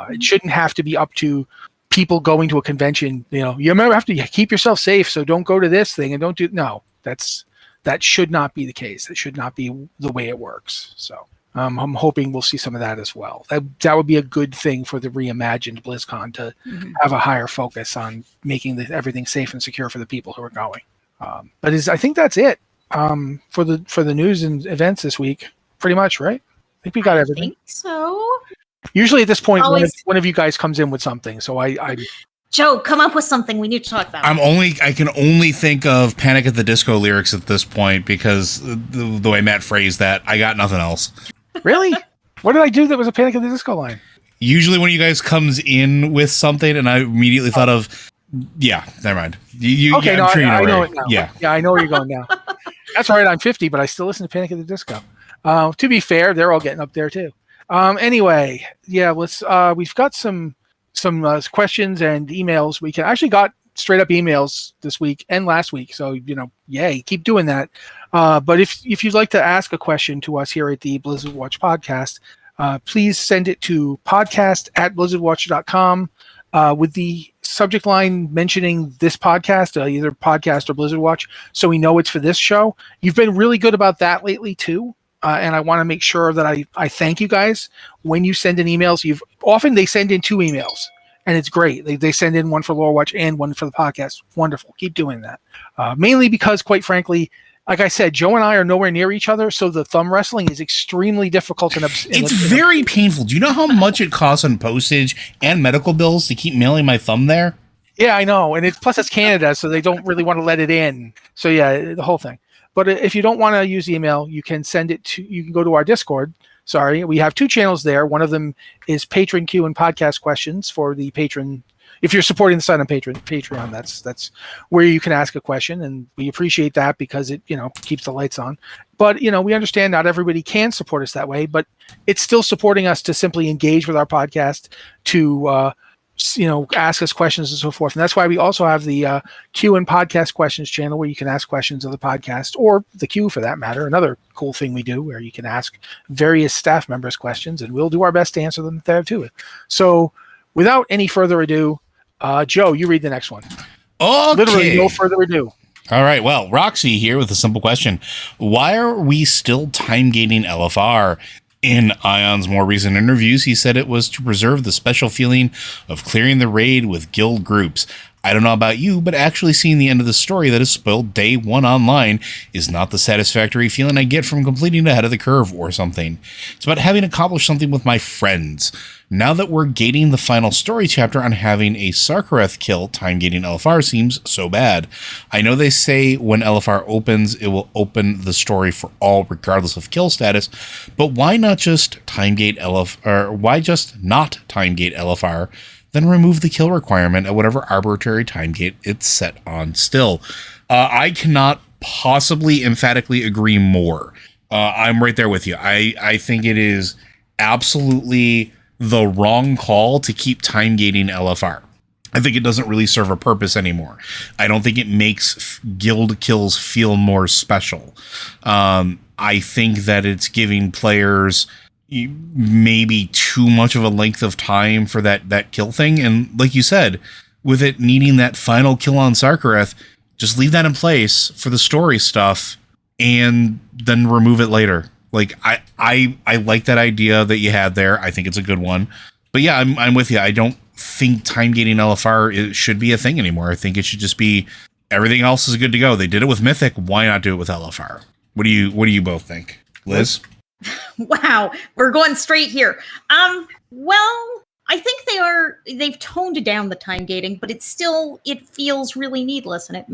S1: It shouldn't have to be up to people going to a convention. You have to keep yourself safe, so don't go to this thing and don't do. No, that should not be the case. That should not be the way it works. So I'm hoping we'll see some of that as well. That would be a good thing for the reimagined BlizzCon to have a higher focus on making everything safe and secure for the people who are going. But I think that's it for the news and events this week. Pretty much, right? I think we got everything.
S3: I think so.
S1: Usually at this point, one of you guys comes in with something. So I
S3: Joe, come up with something we need to talk about.
S2: I can only think of Panic at the Disco lyrics at this point because the way Matt phrased that, I got nothing else.
S1: Really? What did I do that was a Panic at the Disco line?
S2: Usually when you guys comes in with something and I immediately thought of, never mind.
S1: Okay,
S2: I'm sure you know
S1: I know
S2: where
S1: it now.
S2: Yeah,
S1: I know where you're going now. That's all right. I'm 50, but I still listen to Panic at the Disco. To be fair, they're all getting up there too. Anyway, let's. We've got some questions and emails. We actually got straight up emails this week and last week. So yay, keep doing that. But if you'd like to ask a question to us here at the Blizzard Watch podcast, please send it to podcast@blizzardwatch.com with the subject line mentioning this podcast, either podcast or Blizzard Watch, so we know it's for this show. You've been really good about that lately too. And I want to make sure that I thank you guys when you send in emails. Often they send in 2 emails, and it's great. They send in one for Lore Watch and one for the podcast. Wonderful. Keep doing that. Mainly because, quite frankly, like I said, Joe and I are nowhere near each other, so the thumb wrestling is extremely difficult.
S2: It's very painful. Do you know how much it costs on postage and medical bills to keep mailing my thumb there?
S1: Yeah, I know. And plus it's Canada, so they don't really want to let it in. So yeah, the whole thing. But if you don't want to use email, you can you can go to our Discord. Sorry, we have 2 channels there. One of them is Patron Q and podcast questions for the patron. If you're supporting the site on Patreon, that's where you can ask a question, and we appreciate that because it keeps the lights on. But we understand not everybody can support us that way, but it's still supporting us to simply engage with our podcast, to ask us questions and so forth. And that's why we also have the Q and podcast questions channel where you can ask questions of the podcast, or the Q for that matter. Another cool thing we do where you can ask various staff members questions, and we'll do our best to answer them there too. So without any further ado, Joe, you read the next one.
S2: Okay.
S1: Literally no further ado.
S2: All right. Well, Roxy here with a simple question. Why are we still time gating LFR? In Ion's more recent interviews, he said it was to preserve the special feeling of clearing the raid with guild groups. I don't know about you, but actually seeing the end of the story that is spoiled day 1 online is not the satisfactory feeling I get from completing ahead of the curve or something. It's about having accomplished something with my friends. Now that we're gating the final story chapter on having a Sarkareth kill, time gating LFR seems so bad. I know they say when LFR opens, it will open the story for all regardless of kill status, but why not just time gate LFR, or why just not time gate LFR, then remove the kill requirement at whatever arbitrary time gate it's set on still? I cannot possibly emphatically agree more. I'm right there with you. I think it is absolutely the wrong call to keep time gating LFR. I think it doesn't really serve a purpose anymore. I don't think it makes guild kills feel more special. I think that it's giving players maybe too much of a length of time for that kill thing. And like you said, with it needing that final kill on Sarkareth, just leave that in place for the story stuff and then remove it later. Like I like that idea that you had there. I think it's a good one. But yeah, I'm with you. I don't think time gating LFR should be a thing anymore. I think it should just be everything else is good to go. They did it with Mythic. Why not do it with LFR? What do you both think, Liz?
S3: Wow, we're going straight here. Well, I think they've toned down the time gating, but it feels really needless, and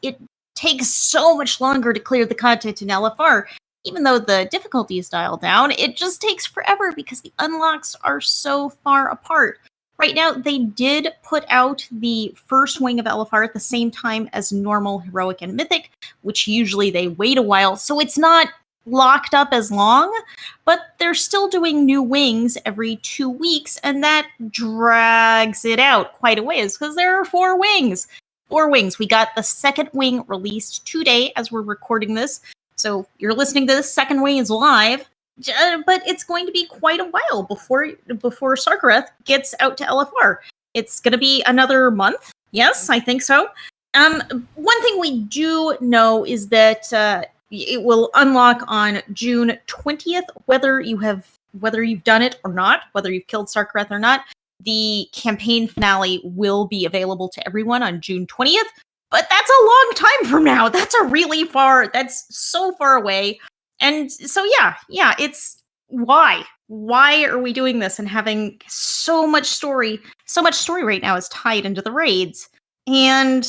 S3: it takes so much longer to clear the content in LFR. Even though the difficulty is dialed down, it just takes forever because the unlocks are so far apart. Right now, they did put out the first wing of LFR at the same time as normal, heroic, and mythic, which usually they wait a while, so it's not locked up as long, but they're still doing new wings every 2 weeks, and that drags it out quite a ways because there are 4 wings. 4 wings. We got the second wing released today as we're recording this. So you're listening to this, second wing is live, but it's going to be quite a while before Sarkareth gets out to LFR. It's going to be another month. Yes, I think so. One thing we do know is that it will unlock on June 20th, whether you've done it or not, whether you've killed Sarkareth or not. The campaign finale will be available to everyone on June 20th. But that's a long time from now. That's so far away. And so, yeah, it's why? Why are we doing this and having so much story? So much story right now is tied into the raids. And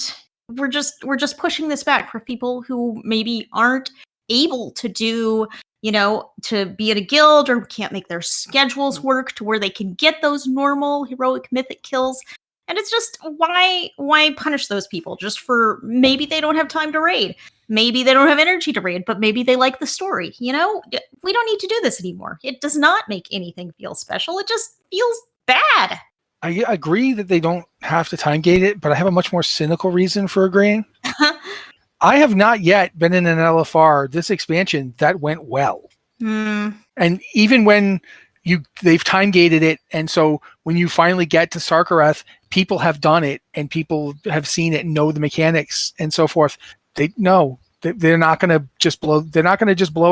S3: we're just pushing this back for people who maybe aren't able to do, to be in a guild or can't make their schedules work to where they can get those normal heroic mythic kills. And it's just, why punish those people just for maybe they don't have time to raid? Maybe they don't have energy to raid, but maybe they like the story. We don't need to do this anymore. It does not make anything feel special. It just feels bad.
S1: I agree that they don't have to time gate it, but I have a much more cynical reason for agreeing. I have not yet been in an LFR, this expansion, that went well. And even when they've time gated it, and so when you finally get to Sarkareth, people have done it and people have seen it and know the mechanics and so forth. They're not going to just blow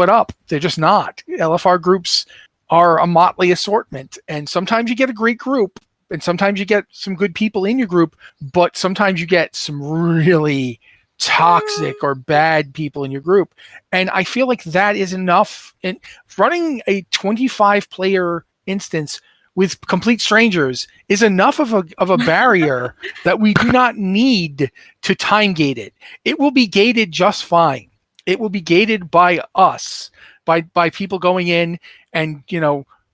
S1: it up. They're just not. LFR groups are a motley assortment, and sometimes you get a great group and sometimes you get some good people in your group, but sometimes you get some really toxic or bad people in your group. And I feel like that is enough. And running a 25 player instance with complete strangers is enough of a barrier that we do not need to time gate it. It will be gated just fine. It will be gated by us, by people going in and,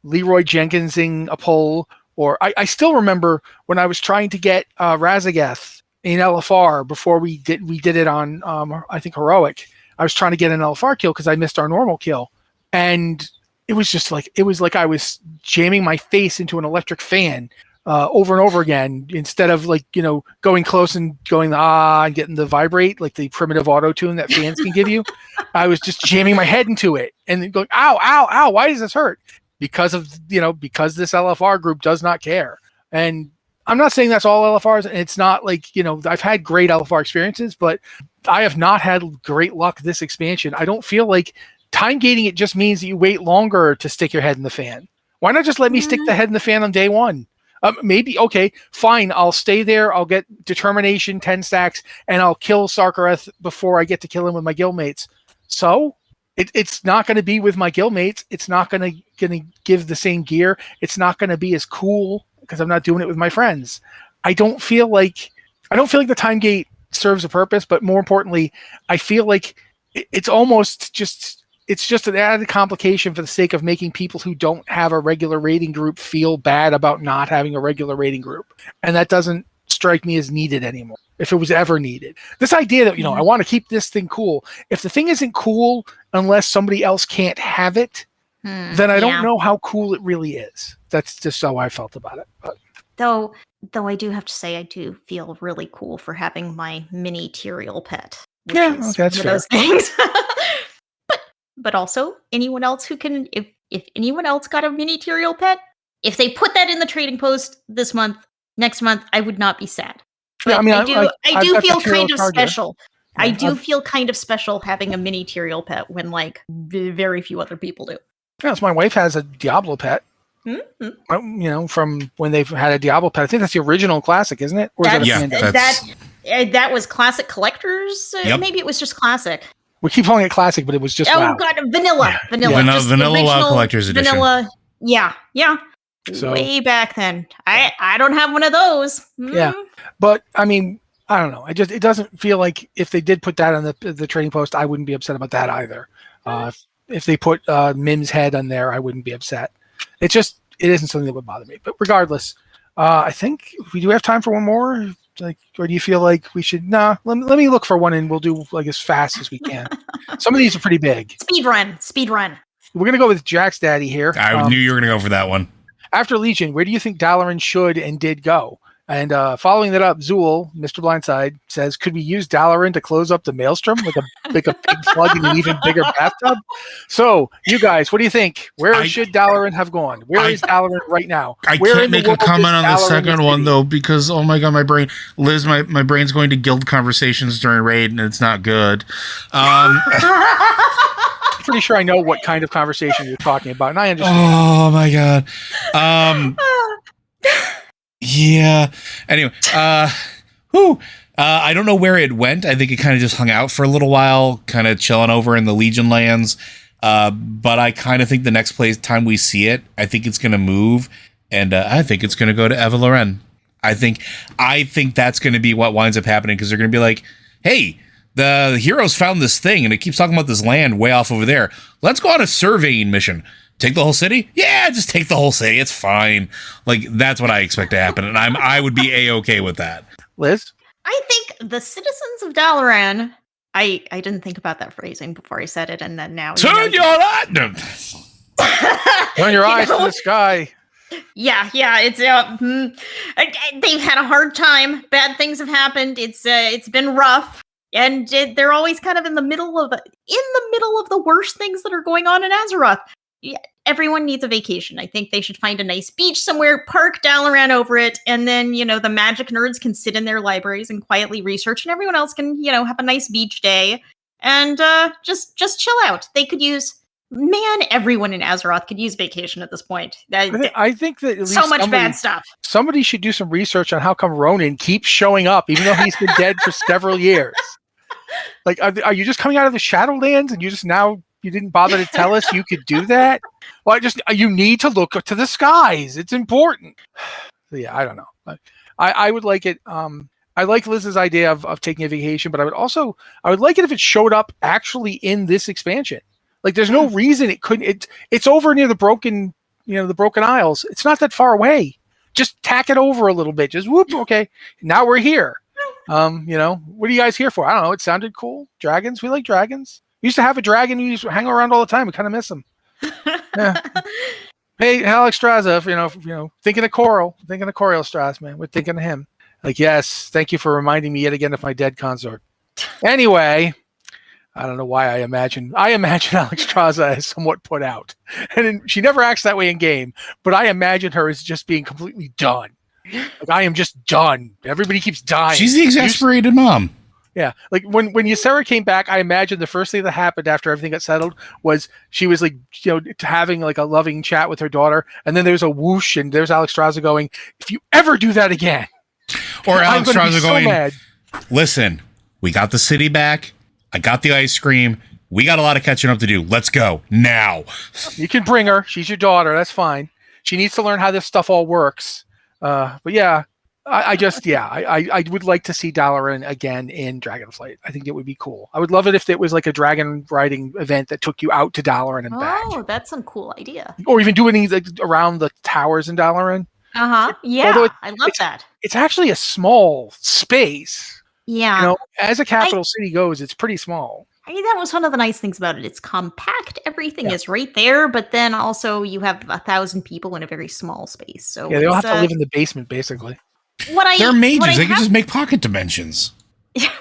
S1: Leroy Jenkinsing a poll. Or I still remember when I was trying to get Razageth in LFR before we did it on I think heroic. I was trying to get an LFR kill because I missed our normal kill, and it was like I was jamming my face into an electric fan over and over again instead of going close and going and getting the vibrate, like the primitive auto tune that fans can give you. I was just jamming my head into it and going, ow, ow, ow, why does this hurt? Because this LFR group does not care. And I'm not saying that's all LFRs. And it's not like, I've had great LFR experiences, but I have not had great luck this expansion. I don't feel like time gating it just means that you wait longer to stick your head in the fan. Why not just let me stick the head in the fan on day one? Maybe, okay, fine. I'll stay there. I'll get determination, 10 stacks, and I'll kill Sarkareth before I get to kill him with my guildmates. So it's not going to be with my guildmates. It's not going to give the same gear. It's not going to be as cool because I'm not doing it with my friends. I don't feel like the time gate serves a purpose, but more importantly, I feel like it's almost just an added complication for the sake of making people who don't have a regular raiding group feel bad about not having a regular raiding group. And that doesn't strike me as needed anymore, if it was ever needed. This idea that, I want to keep this thing cool. If the thing isn't cool unless somebody else can't have it, then I don't know how cool it really is. That's just how I felt about it. But.
S3: Though I do have to say, I do feel really cool for having my mini Tyrael pet.
S1: Yeah, that's fair.
S3: Those things. But also, anyone else who can, if anyone else got a mini Tyrael pet, if they put that in the trading post this month, next month, I would not be sad. But I do feel kind of special. I do feel kind of special having a mini Tyrael pet when like very few other people do.
S1: Yeah, so my wife has a Diablo pet.
S3: Mm-hmm.
S1: From when they've had a Diablo pet. I think that's the original classic, isn't it? Or is
S3: that was Classic Collectors?
S2: Yep.
S3: Maybe it was just Classic.
S1: We keep calling it Classic, but it was just
S3: WoW. God, Vanilla. Just
S2: Vanilla WoW Collector's Edition.
S3: Vanilla. Yeah.
S1: So,
S3: way back then. I don't have one of those.
S1: Yeah. But I mean, I don't know. It doesn't feel like if they did put that on the trading post, I wouldn't be upset about that either. If they put Mim's head on there, I wouldn't be upset. It isn't something that would bother me. But regardless, I think we do have time for one more. Or do you feel like we should? Let me look for one, and we'll do like as fast as we can. Some of these are pretty big.
S3: Speed run.
S1: We're gonna go with Jack's daddy here.
S2: I knew you were gonna go for that one.
S1: After Legion, where do you think Dalaran should and did go? And following that up, Zool, Mr. Blindside, says, could we use Dalaran to close up the Maelstrom like a big plug in an even bigger bathtub? So, you guys, what do you think? Where should Dalaran have gone? Where is Dalaran right now?
S2: I can't make a comment on the second one, though, because, oh my god, my brain. Liz, my brain's going to guild conversations during raid, and it's not good. I'm
S1: pretty sure I know what kind of conversation you're talking about, and I understand.
S2: Oh my god. Yeah. Anyway, I don't know where it went. I think it kind of just hung out for a little while, kind of chilling over in the Legion lands. But I kind of think the next time we see it, I think it's going to move, and I think it's going to go to Evaloren. I think that's going to be what winds up happening, because they're going to be like, hey, the heroes found this thing, and it keeps talking about this land way off over there. Let's go on a surveying mission. Take the whole city? Yeah, just take the whole city. It's fine. Like, that's what I expect to happen, and I would be A-okay with that.
S1: Liz?
S3: I think the citizens of Dalaran... I didn't think about that phrasing before I said it, and then now...
S2: Turn your eyes...
S1: Turn your eyes to the sky.
S3: Yeah, it's... they've had a hard time. Bad things have happened. It's been rough. And they're always kind of in the middle of the worst things that are going on in Azeroth. Yeah, everyone needs a vacation. I think they should find a nice beach somewhere, park Dalaran over it, and then, the magic nerds can sit in their libraries and quietly research, and everyone else can, have a nice beach day and just chill out. They could use... Man, everyone in Azeroth could use vacation at this point.
S1: I think that at least
S3: so much bad stuff.
S1: Somebody should do some research on how come Ronan keeps showing up, even though he's been dead for several years. Like, are you just coming out of the Shadowlands and you didn't bother to tell us you could do that? Well, you need to look up to the skies. It's important. So yeah, I don't know. I would like it. I like Liz's idea of taking a vacation, but I would like it if it showed up actually in this expansion. Like, there's no reason it couldn't. It's over near the Broken Isles. It's not that far away. Just tack it over a little bit. Just whoop. Okay, now we're here. What are you guys here for? I don't know. It sounded cool. Dragons. We like dragons. We used to have a dragon. We used to hang around all the time. We kind of miss him. Yeah. Hey, Alex Straza, thinking of Coral Straz, man. We're thinking of him. Like, yes, thank you for reminding me yet again of my dead consort. Anyway. I don't know why I imagine Alex Straza as somewhat put out. And she never acts that way in game, but I imagine her as just being completely done. Like, I am just done. Everybody keeps dying.
S2: She's the exasperated mom.
S1: Yeah. Like when Ysera came back, I imagine the first thing that happened after everything got settled was she was like, having like a loving chat with her daughter. And then there's a whoosh and there's Alex Straza going, if you ever do that again.
S2: Or Alex Straza going,
S1: so mad.
S2: Listen, we got the city back. I got the ice cream. We got a lot of catching up to do. Let's go now.
S1: You can bring her. She's your daughter. That's fine. She needs to learn how this stuff all works. But yeah, I would like to see Dalaran again in Dragonflight. I think it would be cool. I would love it if it was like a dragon riding event that took you out to Dalaran and back.
S3: Oh, that's some cool idea.
S1: Or even doing things like around the towers in Dalaran.
S3: Yeah, I love that.
S1: It's actually a small space.
S3: Yeah.
S1: As a capital city goes, it's pretty small.
S3: I mean, that was one of the nice things about it. It's compact. Everything is right there, but then also you have 1,000 people in a very small space. So
S1: yeah, they all have to live in the basement, basically.
S2: They're mages. They can just make pocket dimensions.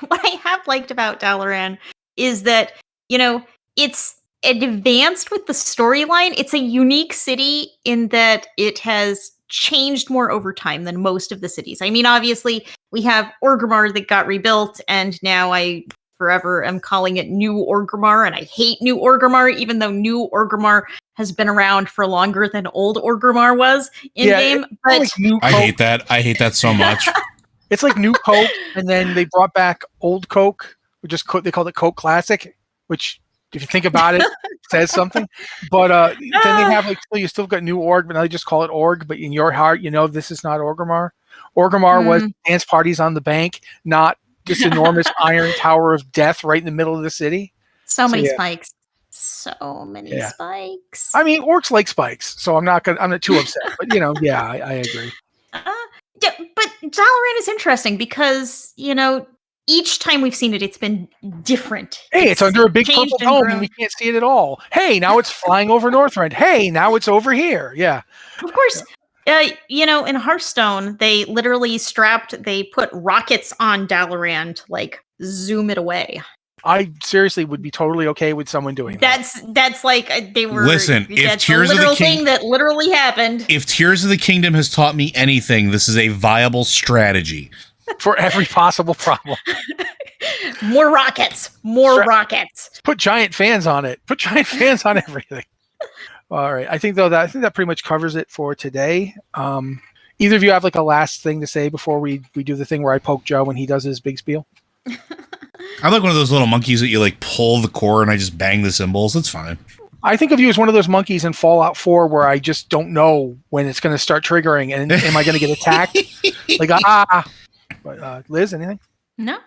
S3: What I have liked about Dalaran is that, it's advanced with the storyline. It's a unique city in that it has changed more over time than most of the cities. I mean, obviously, we have Orgrimmar that got rebuilt, and now I forever am calling it New Orgrimmar, and I hate New Orgrimmar, even though New Orgrimmar has been around for longer than Old Orgrimmar was in game. But
S1: like new
S2: I
S1: Coke.
S2: hate that. I hate that so much.
S1: It's like new Coke, and then they brought back old Coke, which is they called it Coke Classic, which, if you think about it, says something. But then they have like, you still got New Org, but now they just call it Org. But in your heart, you know this is not Orgrimmar. Orgrimmar was dance parties on the bank, not this enormous iron tower of death right in the middle of the city.
S3: So many spikes. So many spikes.
S1: I mean, orcs like spikes, so I'm not too upset. But I agree.
S3: Yeah, but Dalaran is interesting because each time we've seen it, it's been different.
S1: Hey, it's under a big purple dome and we can't see it at all. Hey, now it's flying over Northrend. Hey, now it's over here. Yeah.
S3: Of course, in Hearthstone, they literally they put rockets on Dalaran to like zoom it away.
S1: I seriously would be totally okay with someone doing that.
S3: That's like they were.
S2: Listen, if Tears of the
S3: thing that literally happened.
S2: If Tears of the Kingdom has taught me anything, this is a viable strategy
S1: for every possible problem.
S3: More rockets. Rockets.
S1: Put giant fans on it. Put giant fans on everything. All right. I think that pretty much covers it for today. Either of you have like a last thing to say before we do the thing where I poke Joe when he does his big spiel?
S2: I'm like one of those little monkeys that you like pull the core and I just bang the cymbals. It's fine.
S1: I think of you as one of those monkeys in Fallout 4 where I just don't know when it's going to start triggering and am I going to get attacked? But, Liz, anything?
S3: No.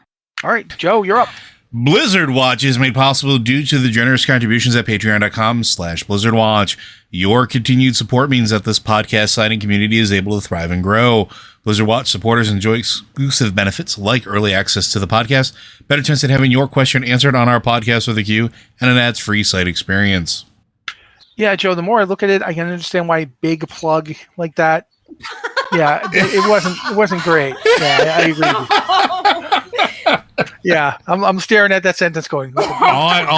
S1: All right, Joe, you're up.
S2: Blizzard Watch is made possible due to the generous contributions at patreon.com/BlizzardWatch. Your continued support means that this podcast site and community is able to thrive and grow. Blizzard Watch supporters enjoy exclusive benefits like early access to the podcast, better chance at having your question answered on our podcast with a queue, and an ads-free site experience. Yeah, Joe, the more I look at it, I can understand why big plug like that. Yeah, it wasn't great. Yeah, I agree with you. Yeah, I'm staring at that sentence going. All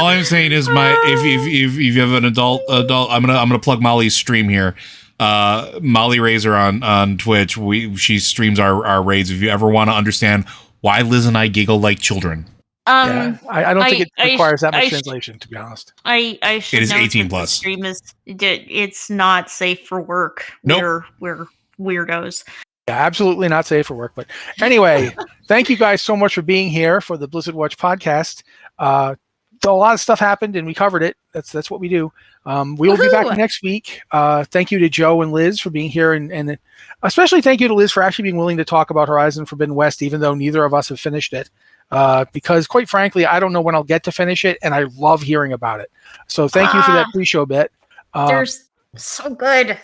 S2: I'm saying is if you have an adult, I'm gonna plug Molly's stream here. Molly Razor on Twitch. She streams our raids. If you ever want to understand why Liz and I giggle like children.
S1: I don't think it requires that much translation, to be honest.
S3: I should.
S2: It is
S3: note
S2: 18
S3: that
S2: plus.
S3: The stream it's not safe for work.
S2: Nope.
S3: We're weirdos.
S1: Yeah, absolutely not safe for work. But anyway, thank you guys so much for being here for the Blizzard Watch podcast. A lot of stuff happened and we covered it. That's what we do. We will be back next week. Thank you to Joe and Liz for being here, and especially thank you to Liz for actually being willing to talk about Horizon Forbidden West, even though neither of us have finished it. Because quite frankly, I don't know when I'll get to finish it, and I love hearing about it. So thank you for that pre-show bit.
S3: There's so good.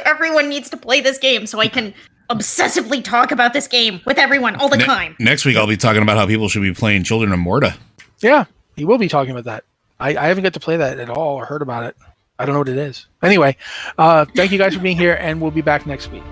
S3: Everyone needs to play this game so I can obsessively talk about this game with everyone all the time.
S2: Next week, I'll be talking about how people should be playing Children of Morta.
S1: Yeah, he will be talking about that. I haven't got to play that at all or heard about it. I don't know what it is. Anyway, thank you guys for being here, and we'll be back next week.